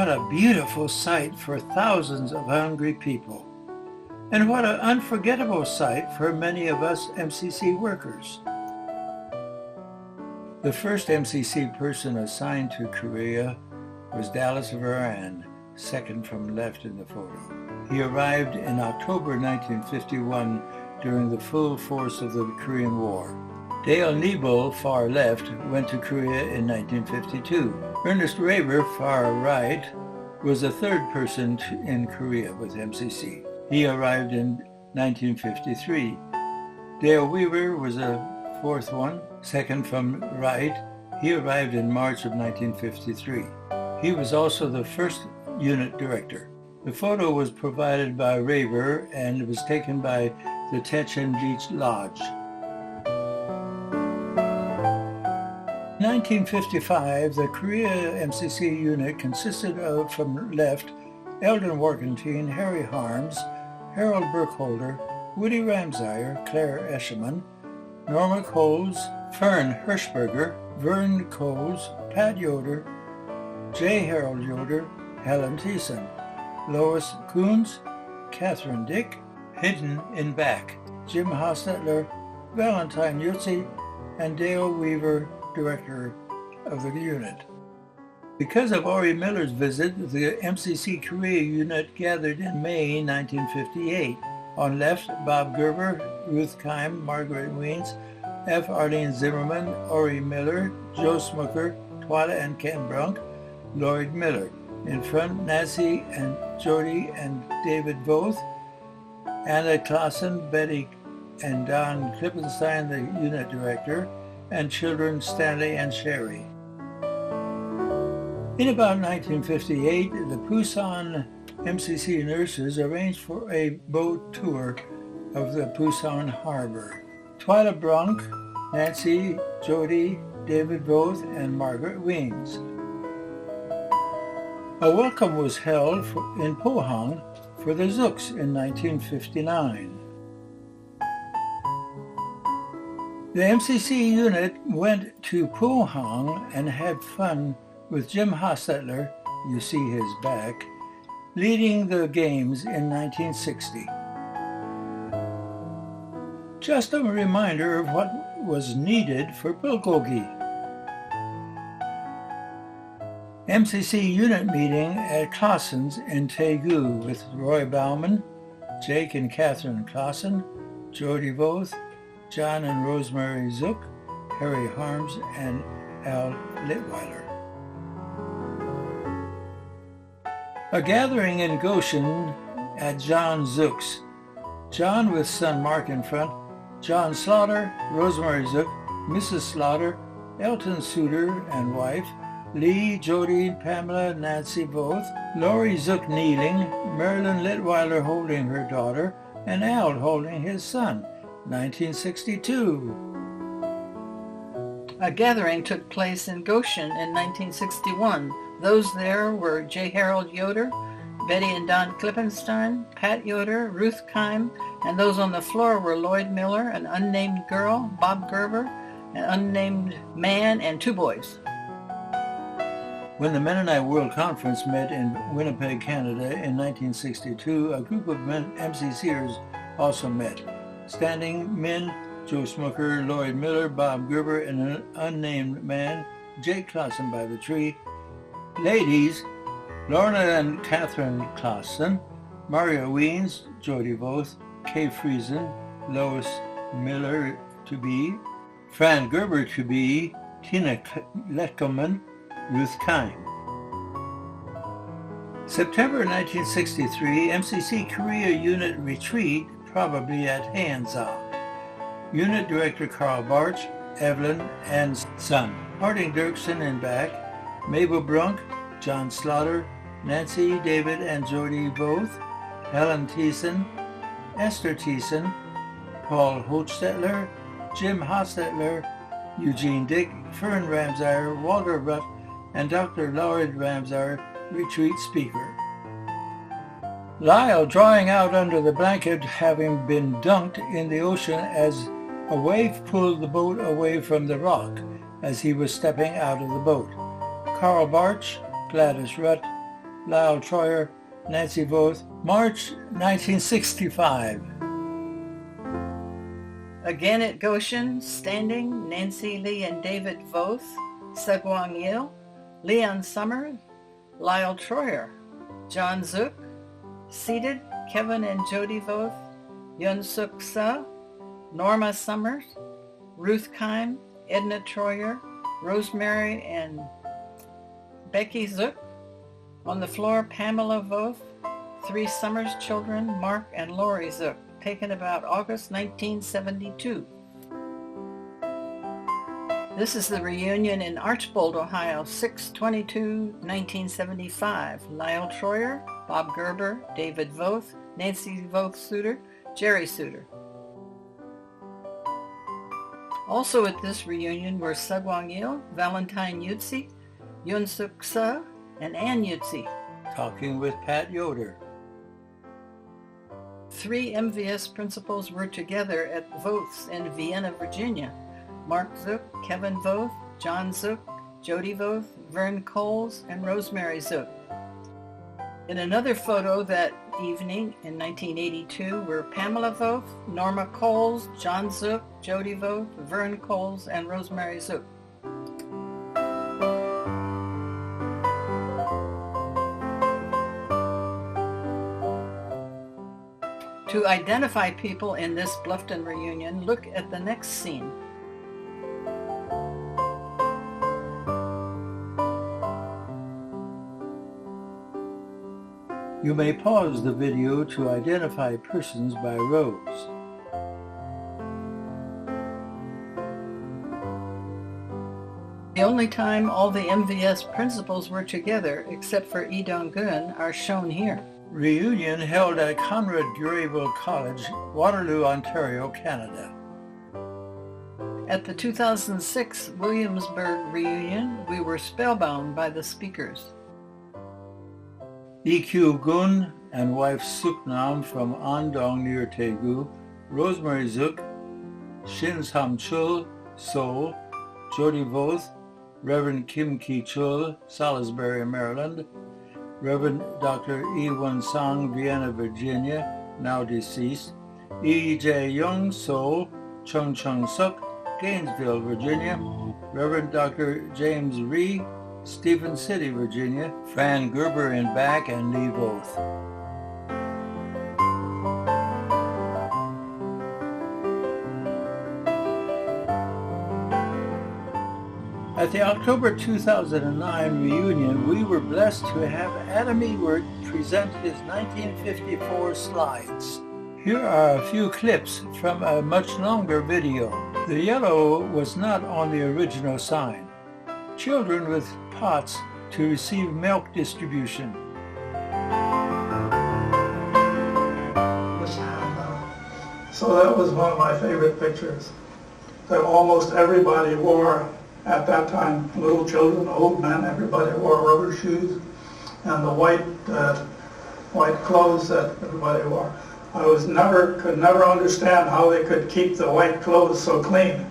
What a beautiful sight for thousands of hungry people. And what an unforgettable sight for many of us MCC workers. The first MCC person assigned to Korea was Dallas Varan, second from left in the photo. He arrived in October 1951 during the full force of the Korean War. Dale Nebo, far left, went to Korea in 1952. Ernest Raver, far right, was the third person in Korea with MCC. He arrived in 1953. Dale Weaver was a fourth one, second from right. He arrived in March of 1953. He was also the first unit director. The photo was provided by Raver and it was taken by the Techen Beach Lodge. In 1955, the Korea MCC unit consisted of, from left, Eldon Warkentine, Harry Harms, Harold Burkholder, Woody Ramsire, Claire Eshelman, Norma Coles, Fern Hirschberger, Vern Coles, Pat Yoder, J. Harold Yoder, Helen Thiessen, Lois Coons, Catherine Dick, hidden in back, Jim Hostetler, Valentine Yutzi, and Dale Weaver, director of the unit. Because of Ori Miller's visit, the MCC Korea unit gathered in May 1958. On left, Bob Gerber, Ruth Keim, Margaret Weens, F. Arlene Zimmerman, Ori Miller, Joe Smucker, Twyla and Ken Brunk, Lloyd Miller. In front, Nancy and Jody and David Voth, Anna Clausen, Betty and Don Klippenstein, the unit director, and children Stanley and Sherry. In about 1958, the Pusan MCC nurses arranged for a boat tour of the Pusan harbor. Twyla Brunk, Nancy, Jody, David Voth, and Margaret Weens. A welcome was held in Pohang for the Zooks in 1959. The MCC unit went to Pohang and had fun with Jim Hostetler, you see his back, leading the games in 1960. Just a reminder of what was needed for bulgogi. MCC unit meeting at Clausen's in Taegu with Roy Bauman, Jake and Catherine Clausen, Jody Voth, John and Rosemary Zook, Harry Harms, and Al Litweiler. A gathering in Goshen at John Zook's. John with son Mark in front, John Slaughter, Rosemary Zook, Mrs. Slaughter, Elton Suter and wife, Lee, Jody, Pamela, Nancy Voth, Lori Zook kneeling, Marilyn Litweiler holding her daughter, and Al holding his son. 1962. A gathering took place in Goshen in 1961. Those there were J. Harold Yoder, Betty and Don Klippenstein, Pat Yoder, Ruth Keim, and those on the floor were Lloyd Miller, an unnamed girl, Bob Gerber, an unnamed man, and two boys. When the Mennonite World Conference met in Winnipeg, Canada in 1962, a group of MCCers also met. Standing men, Joe Smucker, Lloyd Miller, Bob Gerber, and an unnamed man, Jake Clausen by the tree. Ladies, Lorna and Catherine Clausen, Maria Weens, Jody Voth, Kay Friesen, Lois Miller to be, Fran Gerber to be, Tina Letkelman, Ruth Keim. September 1963, MCC Korea Unit Retreat, probably at Haenza. Unit Director Carl Barch, Evelyn, and son. Harding Dirksen in back, Mabel Brunk, John Slaughter, Nancy, David, and Jody Voth, Helen Thiessen, Esther Thiessen, Paul Hochstetler, Jim Hostetler, Eugene Dick, Fern Ramsire, Walter Rutt, and Dr. Laurid Ramsire, retreat speaker. Lyle drawing out under the blanket, having been dunked in the ocean as a wave pulled the boat away from the rock as he was stepping out of the boat. Carl Barch, Gladys Rutt, Lyle Troyer, Nancy Voth. March 1965. Again at Goshen, standing, Nancy Lee and David Voth, Sagwang Yil, Leon Summers, Lyle Troyer, John Zook, seated, Kevin and Jody Voth, Yun Suk Sa, Norma Summers, Ruth Kime, Edna Troyer, Rosemary and Becky Zook. On the floor, Pamela Voth, three Summers children, Mark and Lori Zook, taken about August 1972. This is the reunion in Archbold, Ohio, 6/22/1975. Lyle Troyer, Bob Gerber, David Voth, Nancy Voth Suter, Jerry Suter. Also at this reunion were Sagwang Yil, Valentine Yutzi, Yun Suk Sa, and Ann Yutzi. Talking with Pat Yoder. Three MVS principals were together at Voth's in Vienna, Virginia. Mark Zook, Kevin Voth, John Zook, Jody Voth, Vern Coles, and Rosemary Zook. In another photo that evening in 1982 were Pamela Voth, Norma Coles, John Zook, Jody Voth, Vern Coles, and Rosemary Zook. To identify people in this Bluffton reunion, look at the next scene. You may pause the video to identify persons by rows. The only time all the MVS principals were together, except for Lee Dong-gun, are shown here. Reunion held at Conrad Greyville College, Waterloo, Ontario, Canada. At the 2006 Williamsburg reunion, we were spellbound by the speakers. E.Q. Gun and wife Suknam from Andong near Daegu, Rosemary Zook, Shin Sam-chul, Seoul, Jody Voth, Reverend Kim Ki-chul, Salisbury, Maryland, Reverend Dr. E. Won-sang, Vienna, Virginia, now deceased, E. J. Young, Seoul, Chung Chung-suk, Gainesville, Virginia, Reverend Dr. James Rhee, Stephen City, Virginia, Fran Gerber in back, and Lee Voth. At the October 2009 reunion, we were blessed to have Adam Ewart present his 1954 slides. Here are a few clips from a much longer video. The yellow was not on the original sign. Children with pots to receive milk distribution. So that was one of my favorite pictures that almost everybody wore at that time. Little children, old men, everybody wore rubber shoes and the white clothes that everybody wore. I could never understand how they could keep the white clothes so clean.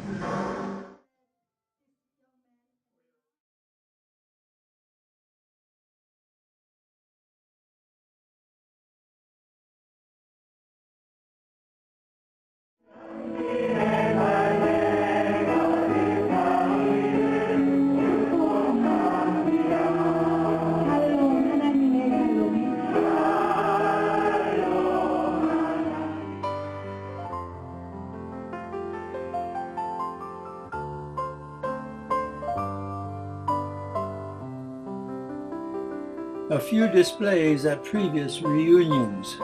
A few displays at previous reunions.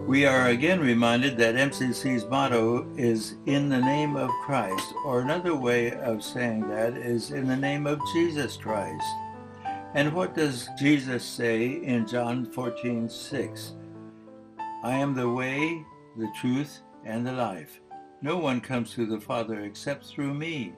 We are again reminded that MCC's motto is "In the name of Christ," or another way of saying that is "In the name of Jesus Christ." And what does Jesus say in John 14:6? I am the way, the truth, and the life. No one comes to the Father except through me.